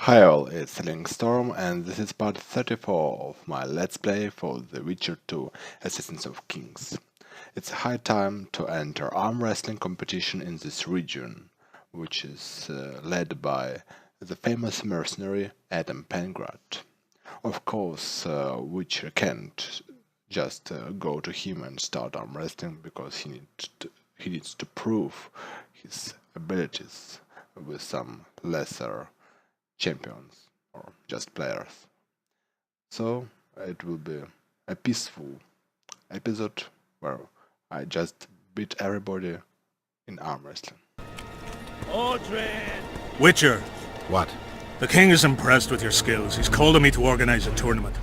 Hi all, it's Lynkstorm and this is part 34 of my Let's Play for The Witcher 2 Assassins of Kings. It's high time to enter arm wrestling competition in this region, which is led by the famous mercenary Adam Pangratt. Of course, Witcher can't just go to him and start arm wrestling because he needs to prove his abilities with some lesser champions or just players. So it will be a peaceful episode where I just beat everybody in arm wrestling. Witcher, What? the king is impressed with your skills. He's called on me to organize a tournament.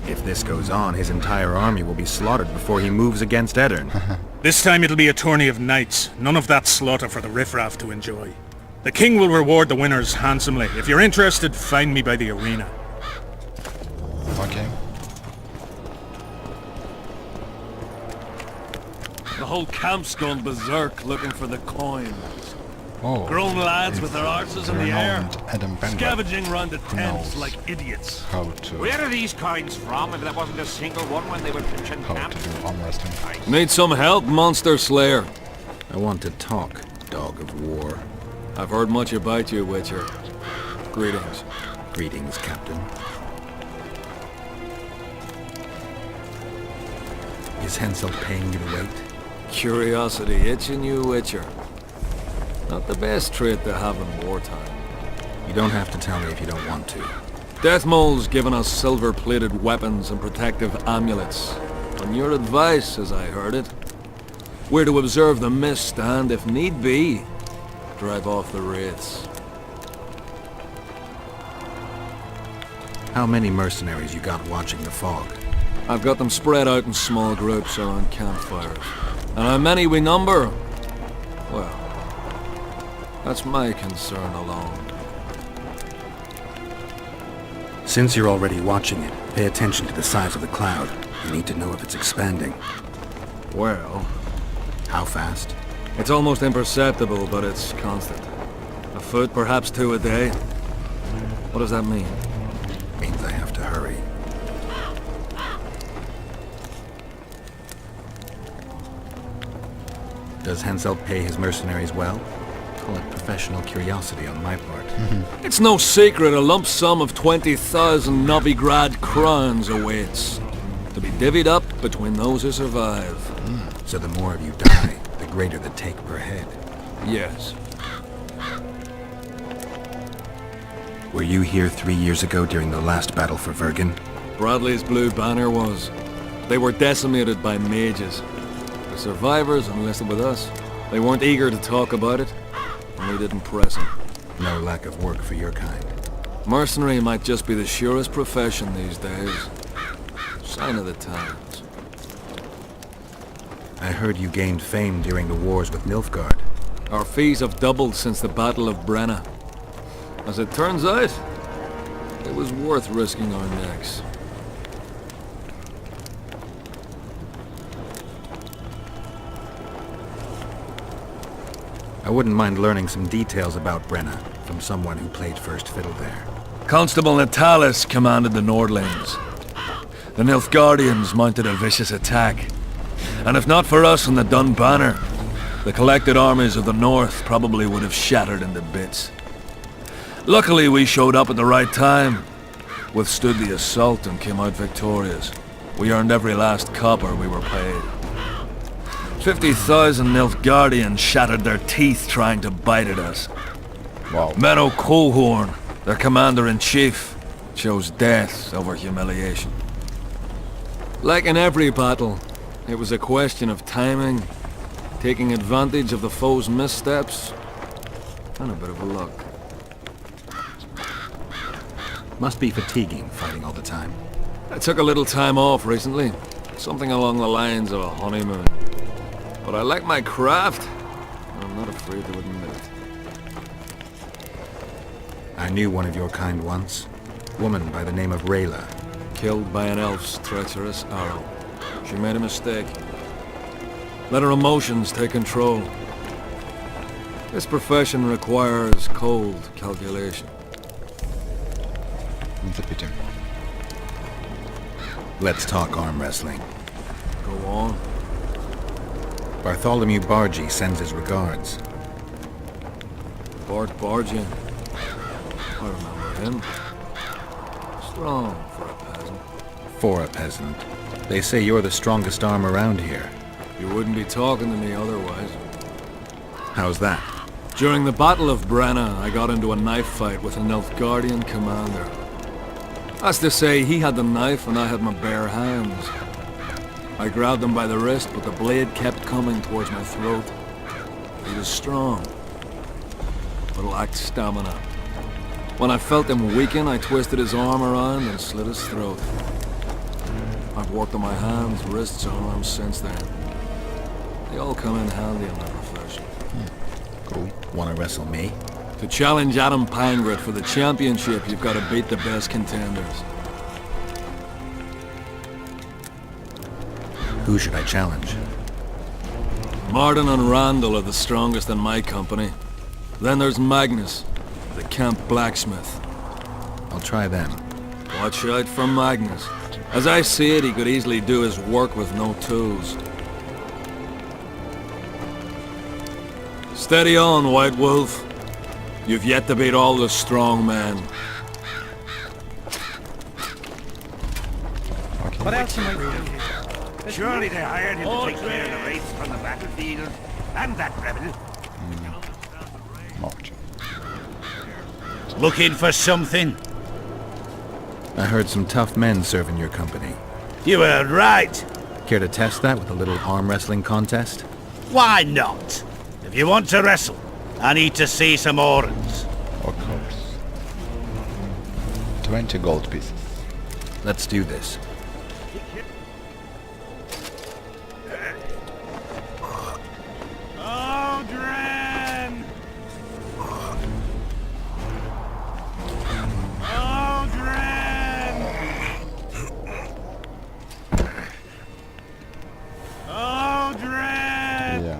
If this goes on, his entire army will be slaughtered before he moves against Edirn. This time it'll be a tourney of knights. None of that slaughter for the riffraff to enjoy. The king will reward the winners handsomely. If you're interested, find me by the arena. Okay. The whole camp's gone berserk looking for the coins. Oh, Grown lads with their arses in the air, renowned Adam Pangratt scavenging round the tents knows like idiots. how to Where are these coins from if there wasn't a single one when they were pitching how camp? to do arm wrestling. Need some help, Monster Slayer? I want to talk, dog of war. I've heard much about you, Witcher. Greetings. Greetings, Captain. Is Hensel paying you to wait? Curiosity itching you, Witcher. Not the best trait to have in wartime. You don't have to tell me if you don't want to. Deathmole's given us silver-plated weapons and protective amulets. On your advice, as I heard it, we're to observe the mist and, if need be, drive off the wraiths. How many mercenaries you got watching the fog? I've got them spread out in small groups around campfires. And how many we number? Well, that's my concern alone. Since you're already watching it, pay attention to the size of the cloud. You need to know if it's expanding. Well, How fast? it's almost imperceptible, but it's constant. A foot, perhaps two a day. What does that mean? Means I have to hurry. Does Hensel pay his mercenaries well? Call it professional curiosity on my part. It's no secret a lump sum of 20,000 Novigrad crowns awaits. To be divvied up between those who survive. So the more of you die, the greater the take per head. Yes. Were you here 3 years ago during the last battle for Vergen? Bradley's Blue Banner was. They were decimated by mages. The survivors enlisted with us. They weren't eager to talk about it, and we didn't press them. No lack of work for your kind. Mercenary might just be the surest profession these days. Sign of the times. I heard you gained fame during the wars with Nilfgaard. Our fees have doubled since the Battle of Brenna. As it turns out, it was worth risking our necks. I wouldn't mind learning some details about Brenna from someone who played first fiddle there. Constable Natalis commanded the Nordlings. The Nilfgaardians mounted a vicious attack. And if not for us and the Dun Banner, the collected armies of the North probably would have shattered into bits. Luckily we showed up at the right time, withstood the assault and came out victorious. We earned every last copper we were paid. 50,000 Nilfgaardians shattered their teeth trying to bite at us. Wow. Menno Colhorn, their commander-in-chief, chose death over humiliation. Like in every battle, it was a question of timing, taking advantage of the foe's missteps, and a bit of luck. Must be fatiguing fighting all the time. I took a little time off recently, something along the lines of a honeymoon. But I like my craft, and I'm not afraid to admit it. I knew one of your kind once. Woman by the name of Rayla. Killed by an elf's treacherous arrow. She made a mistake. Let her emotions take control. This profession requires cold calculation. It's a pity. Let's talk arm wrestling. Go on. Bartholomew Bargy sends his regards. Bart Bargy. I remember him. Strong for a peasant. For a peasant. They say you're the strongest arm around here. You wouldn't be talking to me otherwise. How's that? During the Battle of Brenna, I got into a knife fight with an Nilfgaardian commander. That's to say, he had the knife and I had my bare hands. I grabbed him by the wrist, but the blade kept coming towards my throat. He was strong, but lacked stamina. When I felt him weaken, I twisted his arm around and slit his throat. I've worked on my hands, wrists, and arms since then. They all come in handy in my profession. Cool. Wanna wrestle me? To challenge Adam Pangratt for the championship, you've got to beat the best contenders. Who should I challenge? Martin and Randall are the strongest in my company. Then there's Magnus, the camp blacksmith. I'll try them. Watch out for Magnus. As I see it, he could easily do his work with no tools. Steady on, White Wolf. You've yet to beat all the strong men. What else am I doing? Surely they hired him to take care of the wraiths from the battlefield. And that rebel. March. Looking for something? I heard some tough men serve in your company. You heard right. Care to test that with a little arm wrestling contest? Why not? If you want to wrestle, I need to see some organs. Of course. 20 gold pieces. Let's do this.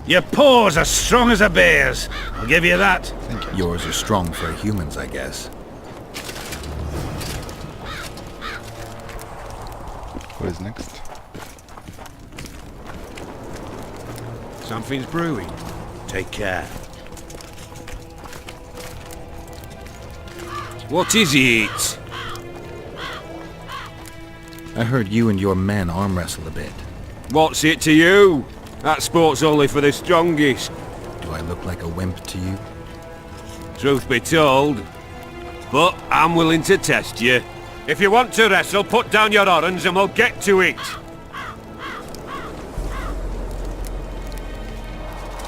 Your paws are strong as a bear's. I'll give you that. Thank you. Yours are strong for humans, I guess. Who is next? Something's brewing. Take care. What is it? I heard you and your men arm wrestle a bit. What's it to you? That sport's only for the strongest. Do I look like a wimp to you? Truth be told. But I'm willing to test you. If you want to wrestle, put down your orange and we'll get to it.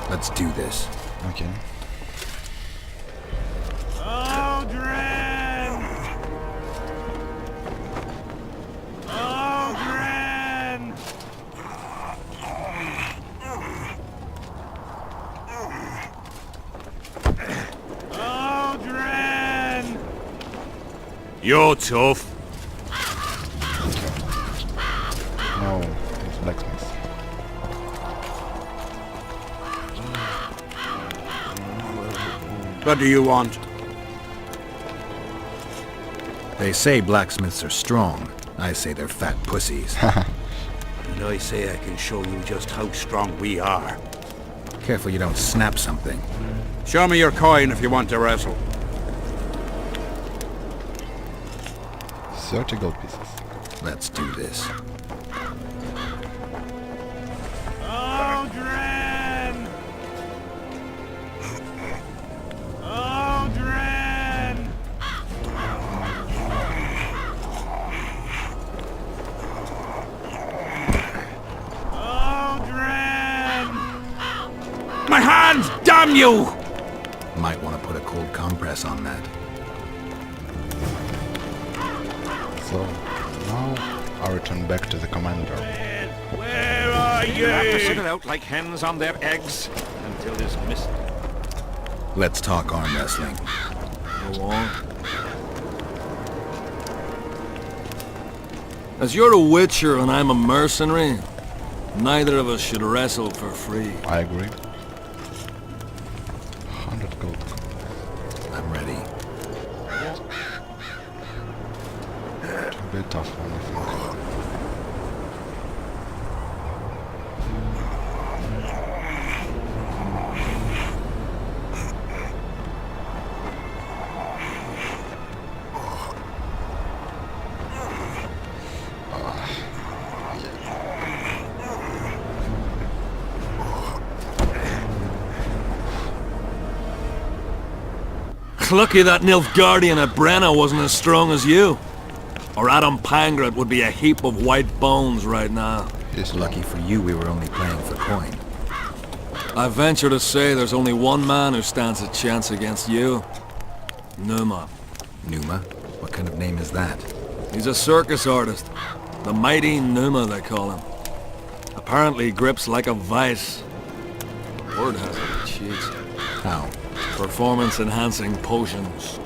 Let's do this. Okay. You're tough. No, it's blacksmith. What do you want? They say blacksmiths are strong. I say they're fat pussies. And I say I can show you just how strong we are. Careful you don't snap something. Show me your coin if you want to wrestle. 30 gold pieces. Let's do this. My hands, damn you! Might want to put a cold compress on that. So, now I return back to the commander. Where are You have to sit you? it out like hens on their eggs until there's mist. Let's talk arm wrestling. Go on. As you're a witcher and I'm a mercenary, neither of us should wrestle for free. I agree. 100 gold. I'm ready. be a tough one, I think. Lucky that Nilfgaardian at Brenna wasn't as strong as you. Or Adam Pangratt would be a heap of white bones right now. He's Lucky for you we were only playing for coin. I venture to say there's only one man who stands a chance against you. Numa. Numa? What kind of name is that? He's a circus artist. The mighty Numa, they call him. Apparently grips like a vice. Word has it he cheats. How? Performance-enhancing potions.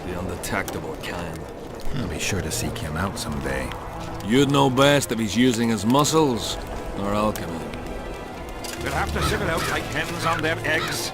The undetectable kind. I'll be sure to seek him out someday. You'd know best if he's using his muscles or alchemy. We'll have to sieve it out like hens on their eggs.